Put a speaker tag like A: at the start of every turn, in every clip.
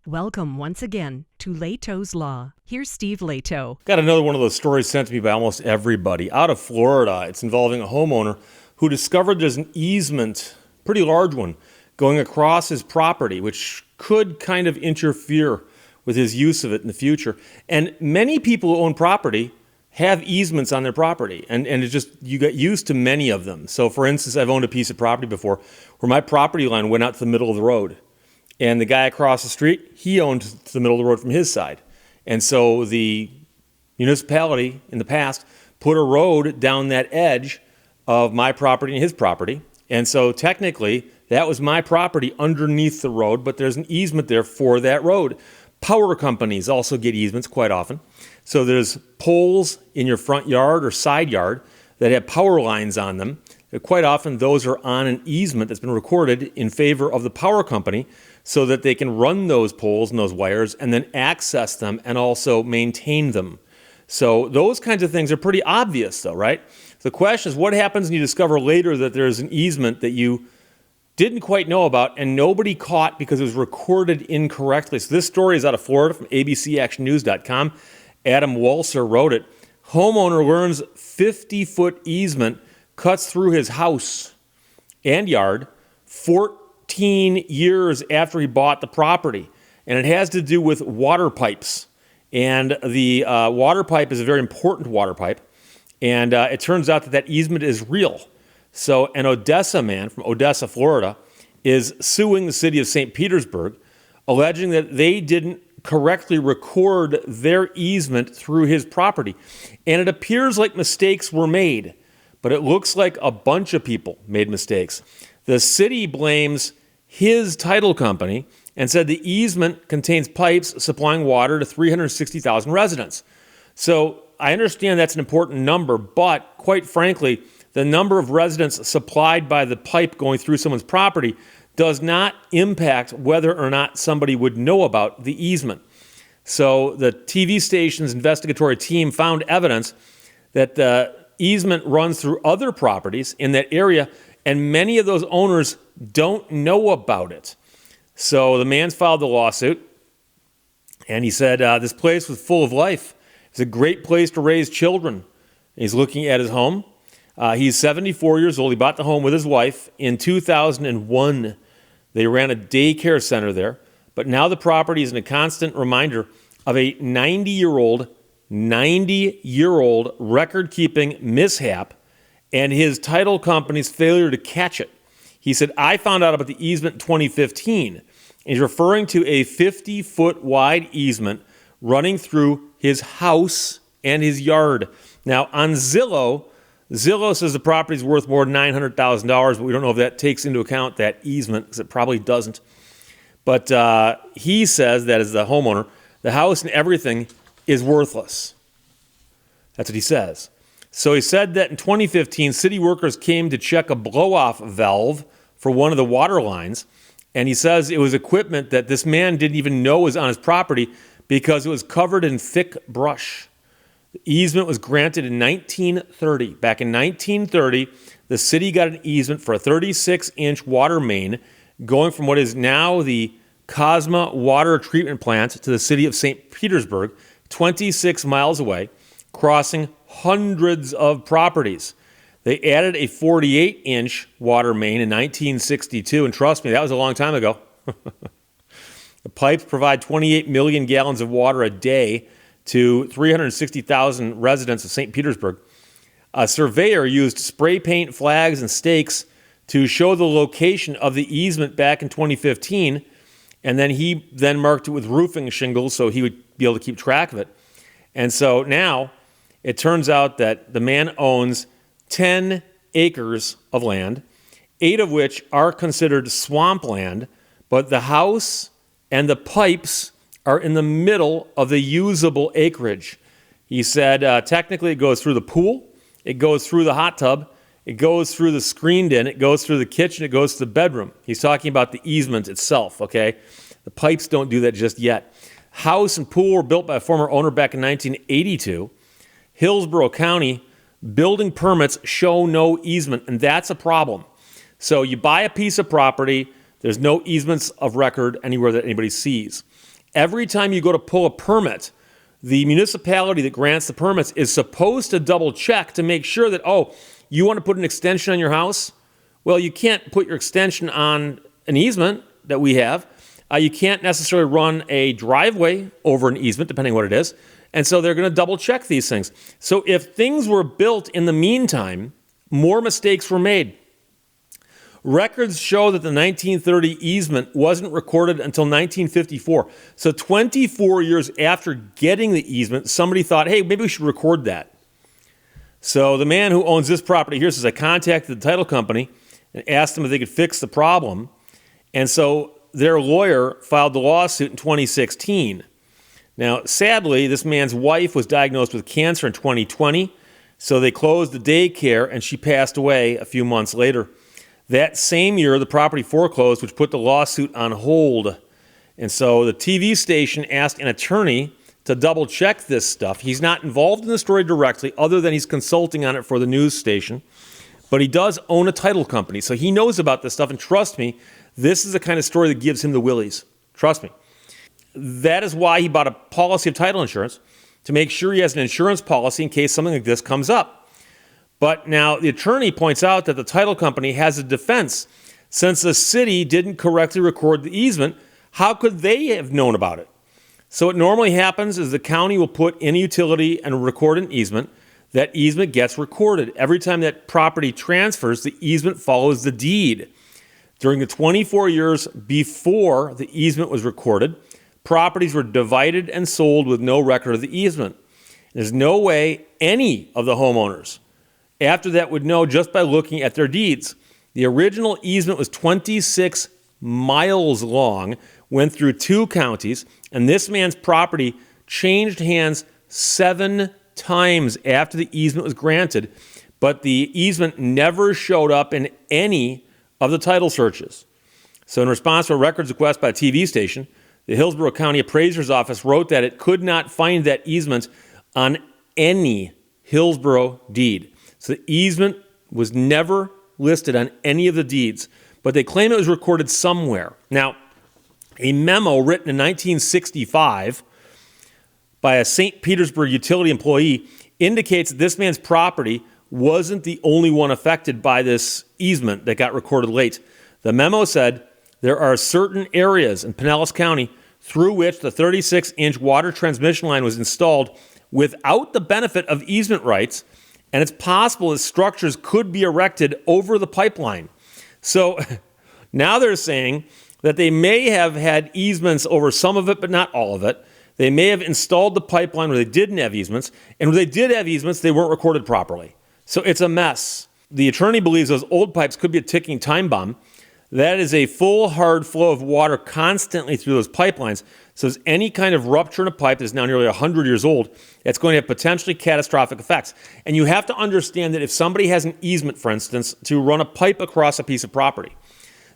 A: Welcome once again to Lehto's Law. Here's Steve Lehto.
B: Got another one of those stories sent to me by almost everybody. Out of Florida, it's involving a homeowner who discovered there's an easement, pretty large one, going across his property, which could kind of interfere with his use of it in the future. And many people who own property have easements on their property, and it's just, you get used to many of them. So for instance, I've owned a piece of property before where my property line went out to the middle of the road. And the guy across the street, he owned to the middle of the road from his side. And so the municipality in the past put a road down that edge of my property and his property. And so technically, that was my property underneath the road, but there's an easement there for that road. Power companies also get easements quite often. So there's poles in your front yard or side yard that have power lines on them. Quite often, those are on an easement that's been recorded in favor of the power company so that they can run those poles and those wires and then access them and also maintain them. So those kinds of things are pretty obvious, though, right? The question is, what happens when you discover later that there's an easement that you didn't quite know about and nobody caught because it was recorded incorrectly? So this story is out of Florida from abcactionnews.com. Adam Walser wrote it. Homeowner learns 50-foot easement cuts through his house and yard 14 years after he bought the property. And it has to do with water pipes. And the water pipe is a very important water pipe. And it turns out that that easement is real. So an Odessa man from Odessa, Florida, is suing the city of St. Petersburg, alleging that they didn't correctly record their easement through his property. And it appears like mistakes were made. But it looks like a bunch of people made mistakes. The city blames his title company and said the easement contains pipes supplying water to 360,000 residents. So I understand that's an important number, but quite frankly, the number of residents supplied by the pipe going through someone's property does not impact whether or not somebody would know about the easement. So the TV station's investigatory team found evidence that the easement runs through other properties in that area, and many of those owners don't know about it. So the man's filed the lawsuit, and he said, this place was full of life. It's a great place to raise children. He's looking at his home. He's 74 years old. He bought the home with his wife in 2001. They ran a daycare center there, but now the property is a constant reminder of a 90-year-old record-keeping mishap and his title company's failure to catch it. He said, I found out about the easement in 2015. He's referring to a 50-foot wide easement running through his house and his yard. Now, on Zillow says the property is worth more than $900,000, but we don't know if that takes into account that easement, because it probably doesn't. But he says that as the homeowner, the house and everything is worthless. That's what he says. So he said that in 2015, city workers came to check a blow-off valve for one of the water lines, and he says it was equipment that this man didn't even know was on his property because it was covered in thick brush. The easement was granted in 1930. Back in 1930, the city got an easement for a 36-inch water main going from what is now the Cosma water treatment plant to the city of St. Petersburg, 26 miles away, crossing hundreds of properties. They added a 48-inch water main in 1962, and trust me, that was a long time ago. The pipes provide 28 million gallons of water a day to 360,000 residents of St. Petersburg. A surveyor used spray paint, flags, and stakes to show the location of the easement back in 2015, and then he marked it with roofing shingles so he would be able to keep track of it. And so now it turns out that the man owns 10 acres of land, 8 of which are considered swampland, but the house and the pipes are in the middle of the usable acreage. He said technically it goes through the pool, it goes through the hot tub, it goes through the screened-in, it goes through the kitchen, it goes to the bedroom. He's talking about the easement itself, okay? The pipes don't do that just yet. House and pool were built by a former owner back in 1982. Hillsborough County building permits show no easement, and that's a problem. So you buy a piece of property, there's no easements of record anywhere that anybody sees. every time you go to pull a permit, the municipality that grants the permits is supposed to double check to make sure that, oh, you want to put an extension on your house? Well, you can't put your extension on an easement that we have. You can't necessarily run a driveway over an easement, depending on what it is. And so they're going to double check these things. So if things were built in the meantime, more mistakes were made. Records show that the 1930 easement wasn't recorded until 1954. So 24 years after getting the easement, somebody thought, hey, maybe we should record that. So the man who owns this property here says, I contacted the title company and asked them if they could fix the problem. And so their lawyer filed the lawsuit in 2016. Now, sadly, this man's wife was diagnosed with cancer in 2020, so they closed the daycare and she passed away a few months later. That same year, the property foreclosed, which put the lawsuit on hold. And so the TV station asked an attorney to double check this stuff. He's not involved in the story directly, other than he's consulting on it for the news station. But he does own a title company, so he knows about this stuff. And trust me, this is the kind of story that gives him the willies. Trust me. That is why he bought a policy of title insurance, to make sure he has an insurance policy in case something like this comes up. But now the attorney points out that the title company has a defense. Since the city didn't correctly record the easement, how could they have known about it? So what normally happens is the county will put in a utility and record an easement. That easement gets recorded. Every time that property transfers, the easement follows the deed. During the 24 years before the easement was recorded, properties were divided and sold with no record of the easement. There's no way any of the homeowners after that would know just by looking at their deeds. The original easement was 26 miles long, went through 2 counties, and this man's property changed hands 7 times after the easement was granted, but the easement never showed up in any of the title searches. So in response to a records request by a TV station, the Hillsborough County Appraiser's Office wrote that it could not find that easement on any Hillsborough deed. So the easement was never listed on any of the deeds, but they claim it was recorded somewhere. Now, a memo written in 1965 by a St. Petersburg utility employee indicates that this man's property wasn't the only one affected by this easement that got recorded late. The memo said there are certain areas in Pinellas County through which the 36-inch water transmission line was installed without the benefit of easement rights, and it's possible that structures could be erected over the pipeline. So now they're saying that they may have had easements over some of it, but not all of it. They may have installed the pipeline where they didn't have easements, and where they did have easements, they weren't recorded properly. So it's a mess. The attorney believes those old pipes could be a ticking time bomb. That is a full, hard flow of water constantly through those pipelines. So there's any kind of rupture in a pipe that's now nearly 100 years old, that's going to have potentially catastrophic effects. And you have to understand that if somebody has an easement, for instance, to run a pipe across a piece of property,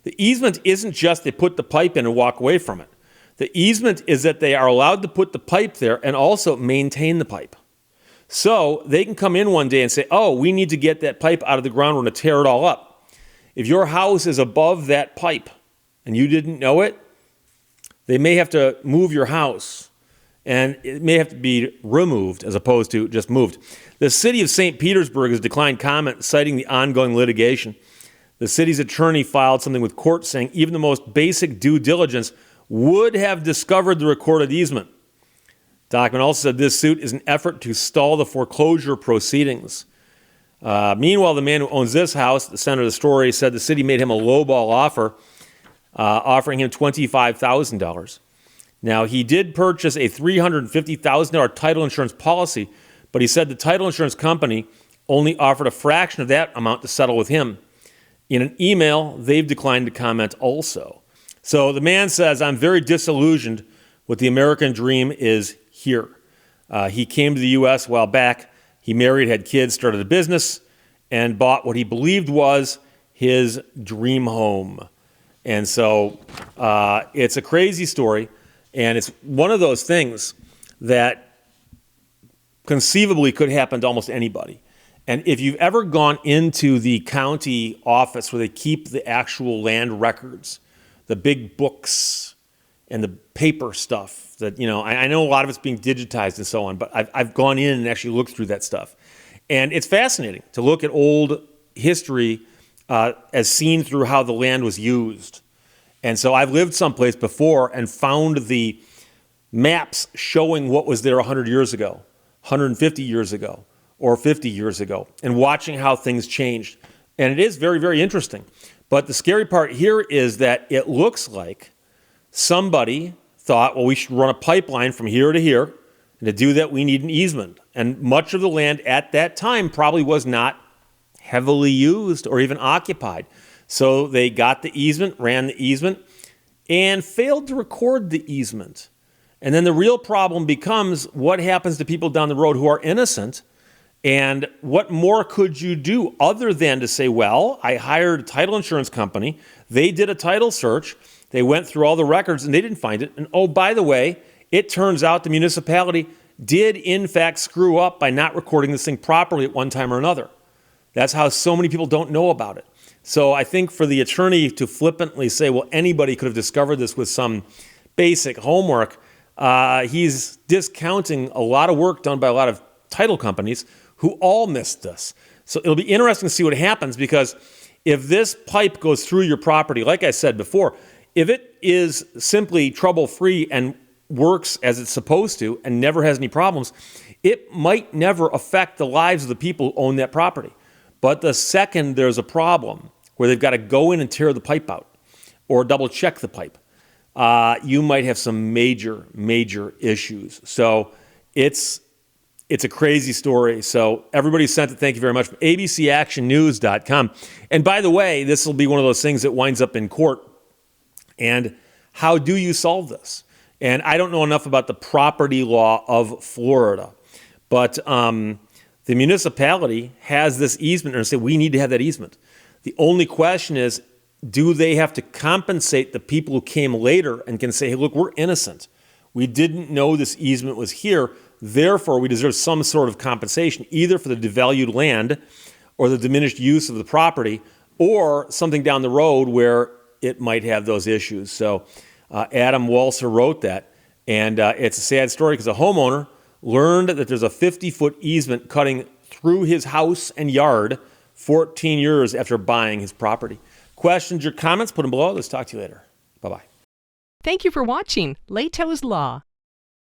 B: the easement isn't just they put the pipe in and walk away from it. The easement is that they are allowed to put the pipe there and also maintain the pipe. So they can come in one day and say, oh, we need to get that pipe out of the ground. We're going to tear it all up. If your house is above that pipe and you didn't know it, they may have to move your house, and it may have to be removed as opposed to just moved. The city of St. Petersburg has declined comment, citing the ongoing litigation. The city's attorney filed something with court saying even the most basic due diligence would have discovered the recorded easement. Document also said this suit is an effort to stall the foreclosure proceedings. Meanwhile, the man who owns this house, the center of the story, said the city made him a lowball offer, offering him $25,000. Now, he did purchase a $350,000 title insurance policy, but he said the title insurance company only offered a fraction of that amount to settle with him. In an email, they've declined to comment also. So the man says, I'm very disillusioned with the American dream is here. He came to the U.S. a while back. He married, had kids, started a business, and bought what he believed was his dream home. And so it's a crazy story, and it's one of those things that conceivably could happen to almost anybody. And if you've ever gone into the county office where they keep the actual land records, the big books, and the paper stuff that, I know a lot of it's being digitized and so on, but I've gone in and actually looked through that stuff. And it's fascinating to look at old history as seen through how the land was used. And so I've lived someplace before and found the maps showing what was there 100 years ago, 150 years ago, or 50 years ago, and watching how things changed. And it is very, very interesting. But the scary part here is that it looks like somebody thought, well, we should run a pipeline from here to here. And to do that, we need an easement. And much of the land at that time probably was not heavily used or even occupied. So they got the easement, ran the easement, and failed to record the easement. And then the real problem becomes what happens to people down the road who are innocent, and what more could you do other than to say, well, I hired a title insurance company, they did a title search, they went through all the records and they didn't find it. And oh, by the way, it turns out the municipality did in fact screw up by not recording this thing properly at one time or another. That's how so many people don't know about it. So I think for the attorney to flippantly say, well, anybody could have discovered this with some basic homework, he's discounting a lot of work done by a lot of title companies who all missed this. So it'll be interesting to see what happens, because if this pipe goes through your property, like I said before, if it is simply trouble-free and works as it's supposed to and never has any problems, it might never affect the lives of the people who own that property. But the second there's a problem where they've got to go in and tear the pipe out or double check the pipe, you might have some major, major issues. So it's a crazy story. So everybody sent it. Thank you very much. abcactionnews.com. And by the way, this will be one of those things that winds up in court. And how do you solve this? And I don't know enough about the property law of Florida, but the municipality has this easement and say, we need to have that easement. The only question is, do they have to compensate the people who came later and can say, hey, look, we're innocent. We didn't know this easement was here. Therefore, we deserve some sort of compensation, either for the devalued land or the diminished use of the property, or something down the road where it might have those issues. So Adam Walser wrote that, and it's a sad story because a homeowner learned that there's a 50-foot easement cutting through his house and yard 14 years after buying his property. Questions or comments, put them below. Let's talk to you later. Bye-bye.
A: Thank you for watching Lehto's Law.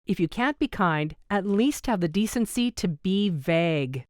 A: If you can't be kind, at least have the decency to be vague.